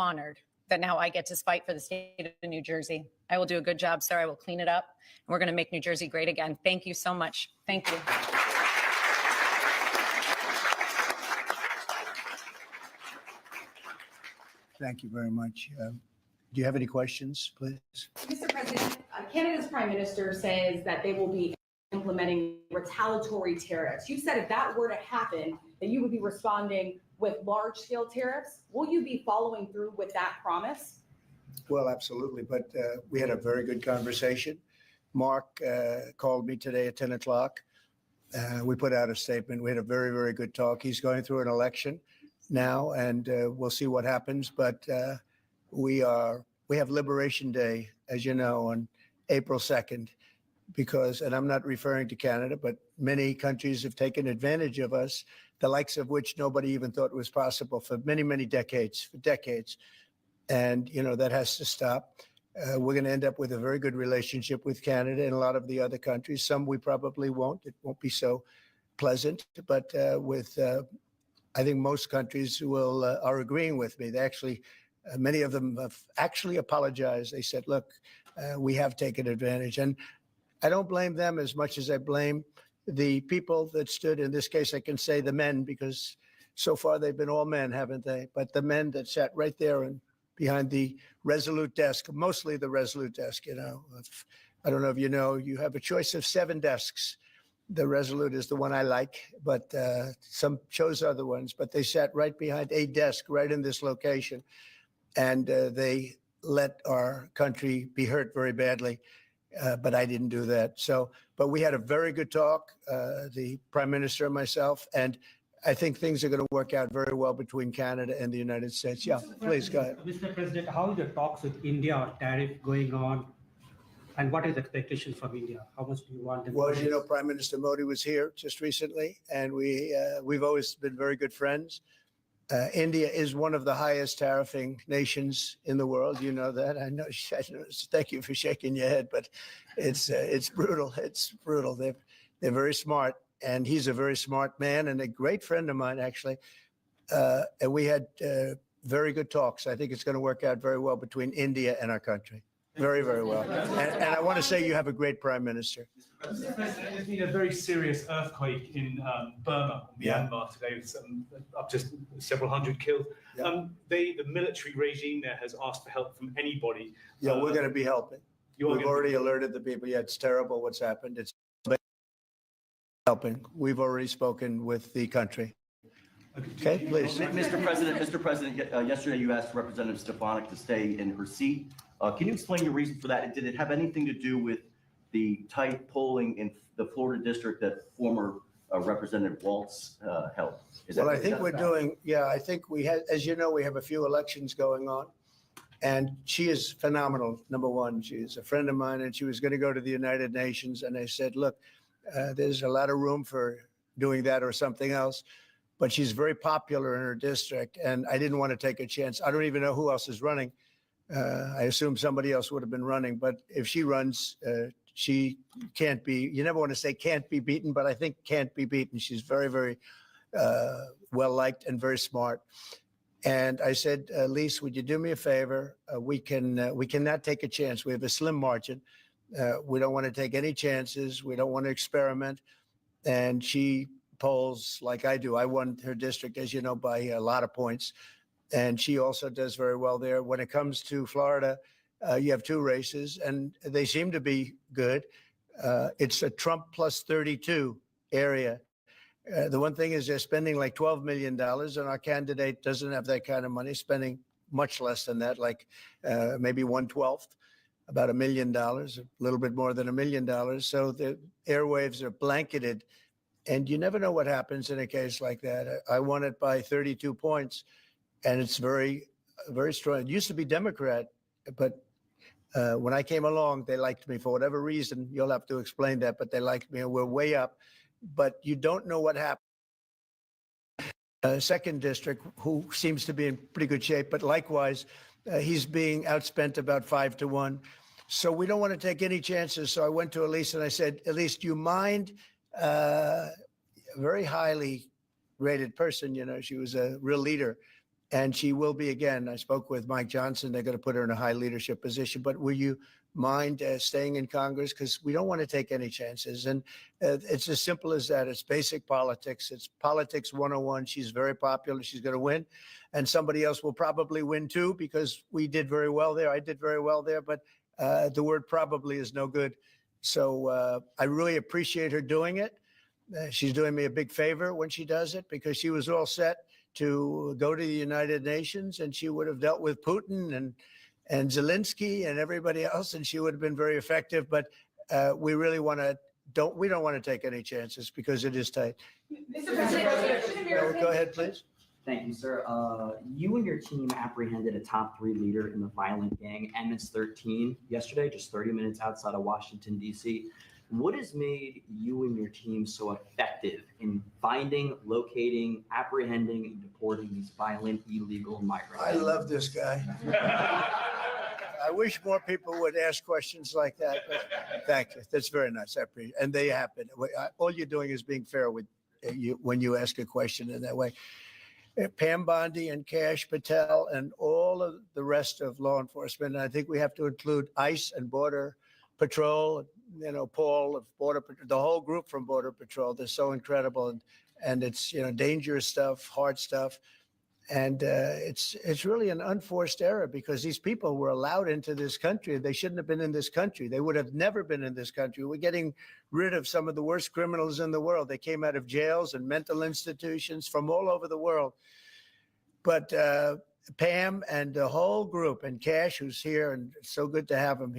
honored that now I get to fight for the state of New Jersey. I will do a good job, sir. I will clean it up. And we're going to make New Jersey great again. Thank you so much. Thank you. Thank you very much. Do you have any questions, please? Mr. President, Canada's Prime Minister says that they will be implementing retaliatory tariffs. You said if that were to happen, that you would be responding with large-scale tariffs. Will you be following through with that promise? Well, absolutely. But we had a very good conversation. Mark called me today at 10 o'clock. We put out a statement. We had a very, very good talk. He's going through an election now, and we'll see what happens. But we have Liberation Day, as you know, on April 2nd, because, and I'm not referring to Canada, but many countries have taken advantage of us, the likes of which nobody even thought was possible for many, many decades, for decades. And, you know, that has to stop. We're going to end up with a very good relationship with Canada and a lot of the other countries. Some we probably won't. It won't be so pleasant. But I think most countries are agreeing with me. They actually, many of them have actually apologized. They said, look, we have taken advantage. And I don't blame them as much as I blame the people that stood, in this case, I can say the men, because so far they've been all men, haven't they? But the men that sat right there and behind the Resolute desk, mostly the Resolute desk, you know. I don't know if you know, you have a choice of 7 desks. The Resolute is the one I like, but some chose other ones. But they sat right behind a desk right in this location, and they let our country be hurt very badly. But I didn't do that. So, but we had a very good talk, the Prime Minister and myself, and I think things are going to work out very well between Canada and the United States. Yeah, please go ahead. Mr. President, how is the talks with India on tariff going on? And what is the expectation from India? How much do you want them? Well, as you know, Prime Minister Modi was here just recently, and we've always been very good friends. India is one of the highest tariffing nations in the world. You know that. I know. Thank you for shaking your head, but it's brutal. It's brutal. They're very smart, and he's a very smart man and a great friend of mine, actually. And we had very good talks. I think it's going to work out very well between India and our country. Very, very well. And I want to say you have a great Prime Minister. Mr. President, there's been a very serious earthquake in Burma, Myanmar today, with up to several hundred killed. Yeah. The military regime there has asked for help from anybody. Yeah, we're going to be helping. We've already alerted the people. Yeah, it's terrible what's happened. It's helping. We've already spoken with the country. Okay, please. Mr. President, yesterday you asked Representative Stefanik to stay in her seat. Can you explain your reason for that? And did it have anything to do with the tight polling in the Florida district that former Representative Waltz held? Well, I think we're doing, yeah, I think we had, as you know, we have a few elections going on. And she is phenomenal, number one. She is a friend of mine, and she was going to go to the United Nations. And I said, look, there's a lot of room for doing that or something else. But she's very popular in her district, and I didn't want to take a chance. I don't even know who else is running. I assume somebody else would have been running, but if she runs, she can't be, you never want to say can't be beaten, but I think can't be beaten. She's very, very well-liked and very smart. And I said, Lise, would you do me a favor? We cannot take a chance. We have a slim margin. We don't want to take any chances. We don't want to experiment. And she polls like I do. I won her district, as you know, by a lot of points. And she also does very well there. When it comes to Florida, you have 2 races, and they seem to be good. It's a Trump plus 32 area. The one thing is they're spending like $12 million, and our candidate doesn't have that kind of money, spending much less than that, like maybe 1/12, about $1 million, a little bit more than $1 million. So the airwaves are blanketed. And you never know what happens in a case like that. I won it by 32 points, and it's very, very strong. It used to be Democrat, but when I came along, they liked me for whatever reason. You'll have to explain that, but they liked me, and we're way up. But you don't know what happened. Second district, who seems to be in pretty good shape, but likewise, he's being outspent about 5 to 1. So we don't want to take any chances. So I went to Elise and I said, Elise, do you mind? A very highly rated person, you know, she was a real leader. and she will be again. I spoke with Mike Johnson. They're going to put her in a high leadership position. But will you mind staying in Congress? Because we don't want to take any chances. And it's as simple as that. It's basic politics. It's politics 101. She's very popular. She's going to win. And somebody else will probably win too, because we did very well there. I did very well there. But the word probably is no good. So I really appreciate her doing it. She's doing me a big favor when she does it, because she was all set to go to the United Nations, and she would have dealt with Putin and Zelensky and everybody else, and she would have been very effective. But we really don't want to take any chances, because it is tight. Mr. President, Go ahead, please. Thank you, sir. You and your team apprehended a top 3 leader in the violent gang MS-13 yesterday, just 30 minutes outside of Washington, D.C. What has made you and your team so effective in finding, locating, apprehending, and deporting these violent, illegal migrants? I love this guy. I wish more people would ask questions like that. But thank you. That's very nice. I appreciate it. And they happen. All you're doing is being fair with you when you ask a question in that way. Pam Bondi and Kash Patel and all of the rest of law enforcement. And I think we have to include ICE and Border Patrol, Paul of Border Patrol, the whole group from Border Patrol. They're so incredible. And it's, dangerous stuff, hard stuff. And it's really an unforced error, because these people were allowed into this country. They shouldn't have been in this country. They would have never been in this country. We're getting rid of some of the worst criminals in the world. They came out of jails and mental institutions from all over the world. But Pam and the whole group, and Kash, who's here, and it's so good to have him.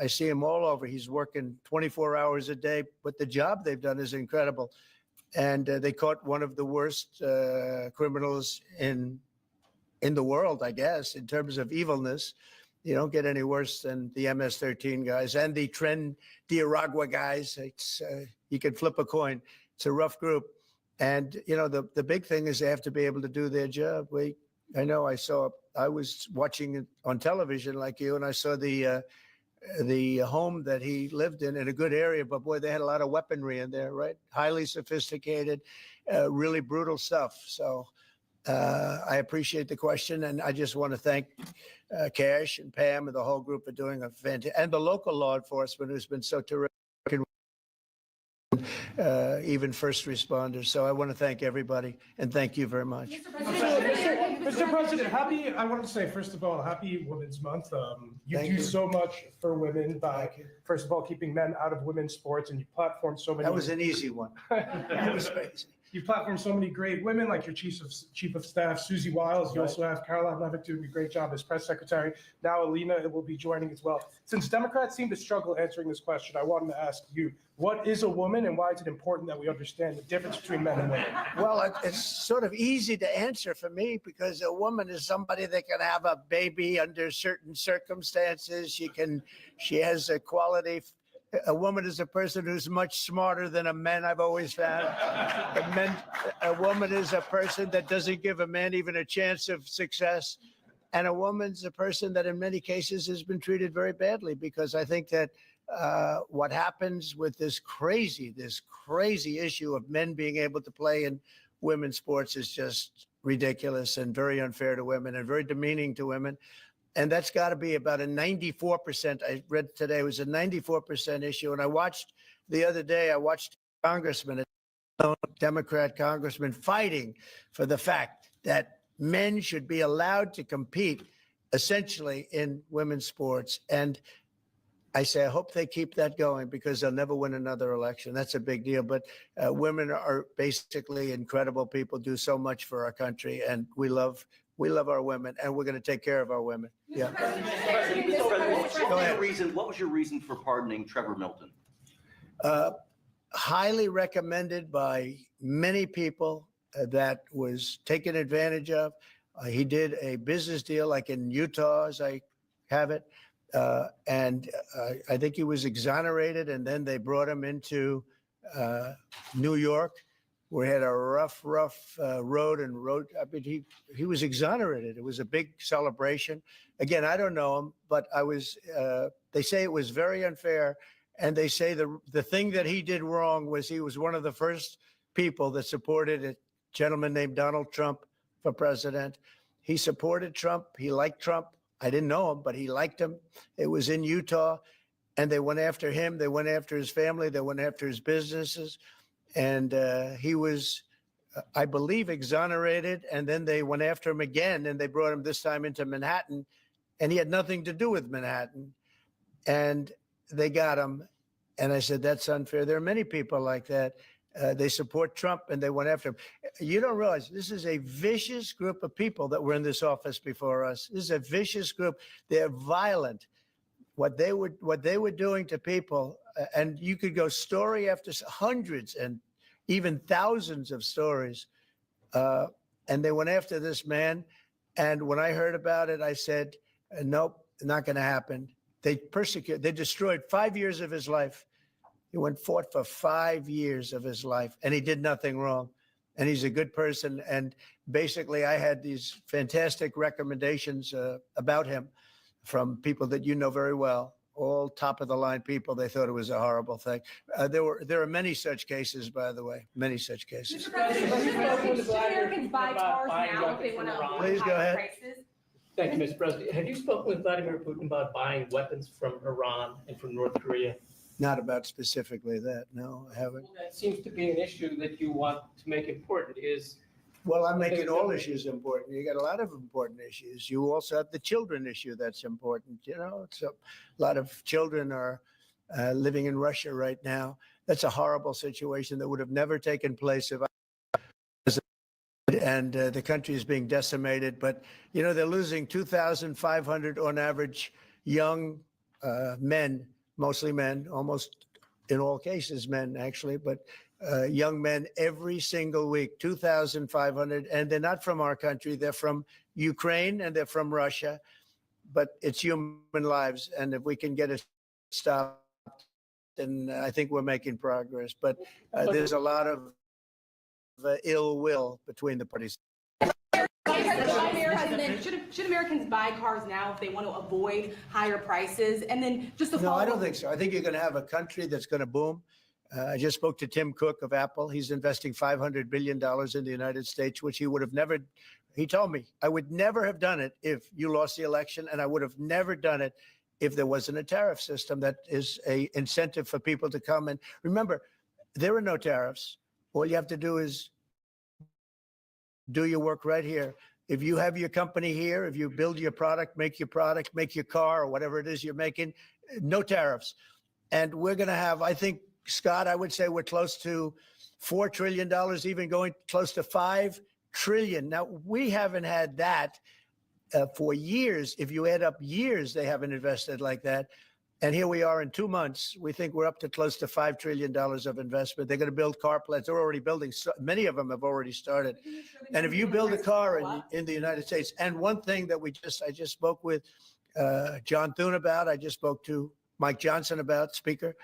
I see him all over. He's working 24 hours a day, but the job they've done is incredible. And they caught one of the worst criminals in the world, I guess, in terms of evilness. You don't get any worse than the MS-13 guys and the Tren de Aragua guys. You can flip a coin. It's a rough group. And, the big thing is they have to be able to do their job. I was watching it on television like you, and I saw the home that he lived in a good area, but boy, they had a lot of weaponry in there, right? Highly sophisticated, really brutal stuff. So I appreciate the question, and I just want to thank Kash and Pam and the whole group for doing a fantastic, and the local law enforcement who's been so terrific, even first responders. So I want to thank everybody, and thank you very much. Mr. President, I want to say, first of all, happy Women's Month. You Thank do you. so much for women by, first of all, keeping men out of women's sports, and you platform so many. That was an easy one. That was crazy. You platform so many great women, like your chief of staff, Susie Wiles. You Right. also have Caroline Levitt doing a great job as press secretary. Now Alina will be joining as well. Since Democrats seem to struggle answering this question, I wanted to ask you, what is a woman, and why is it important that we understand the difference between men and women? Well, it's sort of easy to answer for me, because a woman is somebody that can have a baby under certain circumstances. She has a quality. A woman is a person who's much smarter than a man, I've always found. A woman is a person that doesn't give a man even a chance of success. And a woman's a person that in many cases has been treated very badly, because I think that what happens with this crazy issue of men being able to play in women's sports is just ridiculous and very unfair to women and very demeaning to women. And that's got to be about a 94%. I read today it was a 94% issue. And I watched the other day, Congressman, a Democrat congressman, fighting for the fact that men should be allowed to compete essentially in women's sports. And I say, I hope they keep that going, because they'll never win another election. That's a big deal. But women are basically incredible people, do so much for our country. And we love our women, and we're going to take care of our women. Yeah. What was your reason for pardoning Trevor Milton? Highly recommended by many people, that was taken advantage of. He did a business deal like in Utah, as I have it. And I think he was exonerated, and then they brought him into New York, where he had a rough road. I mean, he was exonerated. It was a big celebration. Again, I don't know him, but they say it was very unfair. And they say the thing that he did wrong was he was one of the first people that supported a gentleman named Donald Trump for president. He supported Trump. He liked Trump. I didn't know him, but he liked him. It was in Utah, and they went after him. They went after his family. They went after his businesses. And he was, I believe, exonerated. And then they went after him again, and they brought him this time into Manhattan. And he had nothing to do with Manhattan. And they got him. And I said, that's unfair. There are many people like that. They support Trump, and they went after him. You don't realize this is a vicious group of people that were in this office before us. This is a vicious group. They're violent. What they were doing to people, and you could go story after hundreds and even thousands of stories. And they went after this man. And when I heard about it, I said, nope, not going to happen. They destroyed 5 years of his life. He fought for 5 years of his life, and he did nothing wrong. And he's a good person. And basically, I had these fantastic recommendations about him from people that you know very well, all top of the line people. They thought it was a horrible thing. There are many such cases, by the way, many such cases. Mr. President, should Americans buy cars now if they want to avoid Please go higher ahead. prices? Thank you, Mr. President. Have you spoken with Vladimir Putin about buying weapons from Iran and from North Korea? Not about specifically that. No, I haven't. Well, that seems to be an issue that you want to make important is. Well, I'm making all issues important. You got a lot of important issues. You also have the children issue that's important. You know, so a lot of children are living in Russia right now. That's a horrible situation that would have never taken place if and the country is being decimated. But, you know, they're losing 2,500 on average young men, mostly men, almost in all cases men, actually, but young men every single week, 2,500. And they're not from our country. They're from Ukraine and they're from Russia. But it's human lives. And if we can get it stopped, then I think we're making progress. But there's a lot of ill will between the parties. Should Americans buy cars now if they want to avoid higher prices? And then just a No, follow I don't think so. I think you're going to have a country that's going to boom. I just spoke to Tim Cook of Apple. He's investing $500 billion in the United States, which he would have never, he told me, I would never have done it if you lost the election, and I would have never done it if there wasn't a tariff system that is a incentive for people to come. And remember, there are no tariffs. All you have to do is do your work right here. If you have your company here, if you build your product, make your car, or whatever it is you're making, no tariffs. And we're going to have, I think, Scott, I would say we're close to $4 trillion, even going close to $5 trillion. Now, we haven't had that for years. If you add up years, they haven't invested like that. And here we are in 2 months. We think we're up to close to $5 trillion of investment. They're going to build car plants. They're already building. Many of them have already started. And if you build a car in the United States, and one thing that I just spoke with John Thune about, I just spoke to Mike Johnson about, Speaker.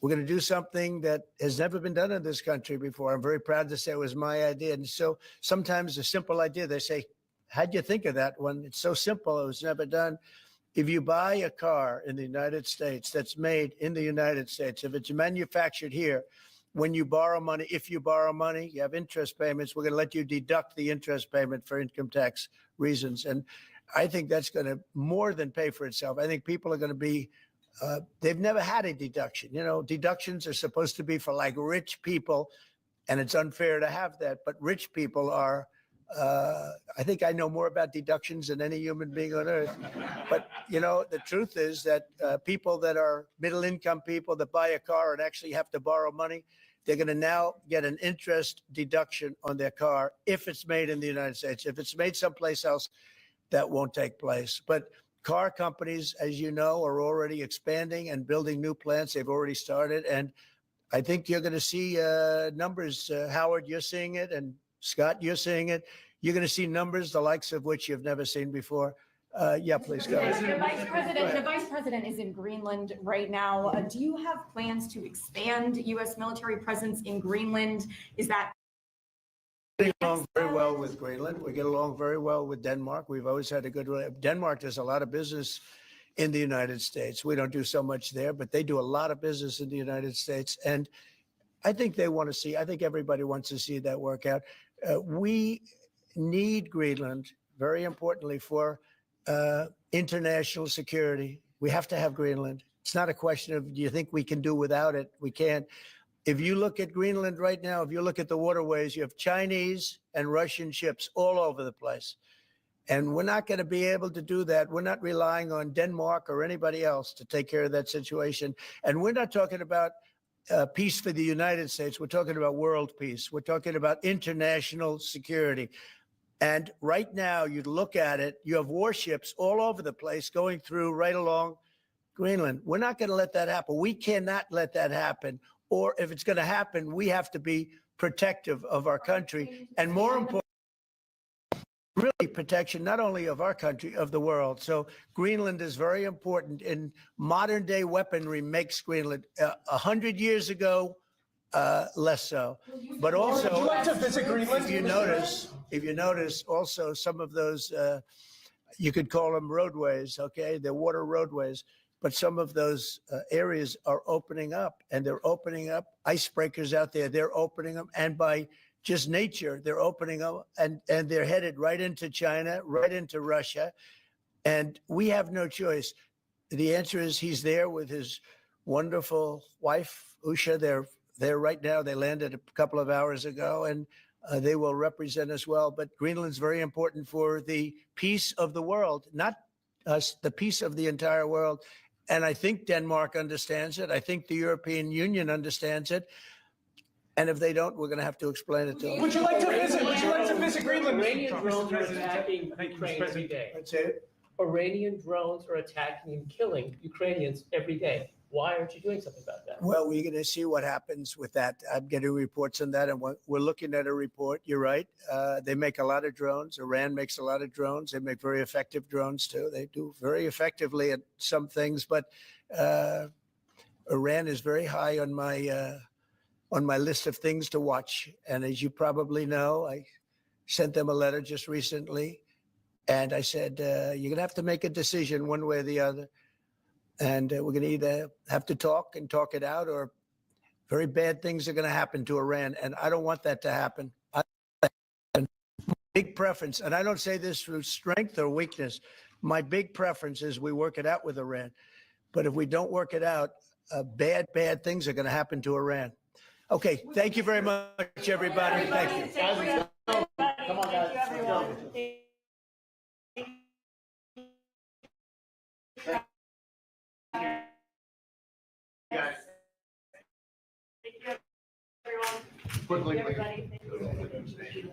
We're going to do something that has never been done in this country before. I'm very proud to say it was my idea. And so sometimes a simple idea, they say, how'd you think of that one? It's so simple. It was never done. If you buy a car in the United States that's made in the United States, if it's manufactured here, when you borrow money, if you borrow money, you have interest payments. We're going to let you deduct the interest payment for income tax reasons. And I think that's going to more than pay for itself. I think people are going to be, they've never had a deduction. You know, deductions are supposed to be for like rich people, and it's unfair to have that. But rich people are, I think I know more about deductions than any human being on earth. But, you know, the truth is that people that are middle income people that buy a car and actually have to borrow money, they're going to now get an interest deduction on their car if it's made in the United States. If it's made someplace else, that won't take place. But car companies, as you know, are already expanding and building new plants. They've already started. And I think you're going to see numbers. Howard, you're seeing it. And Scott, you're seeing it. You're going to see numbers, the likes of which you've never seen before. Yeah, please go. The vice president is in Greenland right now. Do you have plans to expand U.S. military presence in Greenland? Is that Getting along very well with Greenland. We get along very well with Denmark. We've always had a good relationship. Denmark does a lot of business in the United States. We don't do so much there, but they do a lot of business in the United States. And I think they want to see, I think everybody wants to see that work out. need Greenland, very importantly, for international security. We have to have Greenland. It's not a question of, do you think we can do without it? We can't. If you look at Greenland right now, if you look at the waterways, you have Chinese and Russian ships all over the place. And we're not going to be able to do that. We're not relying on Denmark or anybody else to take care of that situation. And we're not talking about peace for the United States. We're talking about world peace. We're talking about international security. And right now, you look at it, you have warships all over the place going through right along Greenland. We're not going to let that happen. We cannot let that happen. Or if it's going to happen, we have to be protective of our country. And more important, really protection, not only of our country, of the world. So Greenland is very important in modern day weaponry makes Greenland 100 years ago, less so. But also, Would you like to visit Greenland? if you notice also some of those, you could call them roadways, okay? They're water roadways, but some of those areas are opening up, and they're opening up icebreakers out there. They're opening them, and by just nature, they're opening up, and they're headed right into China, right into Russia, and we have no choice. The answer is he's there with his wonderful wife, Usha. They're there right now. They landed a couple of hours ago, and they will represent us well. But Greenland's very important for the peace of the world, not us, the peace of the entire world. And I think Denmark understands it. I think the European Union understands it. And if they don't, we're going to have to explain it to them. Would you like to visit? Would you like to visit Greenland? Iranian drones are President, attacking thank you, Mr. Ukraine every President. day. That's it. Iranian drones are attacking and killing Ukrainians every day. Why aren't you doing something about that? Well, we're going to see what happens with that. I'm getting reports on that, and we're looking at a report. You're right. They make a lot of drones. Iran makes a lot of drones. They make very effective drones, too. They do very effectively at some things, but Iran is very high on my list of things to watch. And as you probably know, I sent them a letter just recently, and I said, you're going to have to make a decision one way or the other. And we're going to either have to talk and talk it out, or very bad things are going to happen to Iran. And I don't want that to happen. Big preference, and I don't say this through strength or weakness. My big preference is we work it out with Iran. But if we don't work it out, bad things are going to happen to Iran. Okay, thank you very much, everybody. Thank you. Come on, guys. Guys. Thank you, everyone. Quickly, Thank you, everybody. Thank you.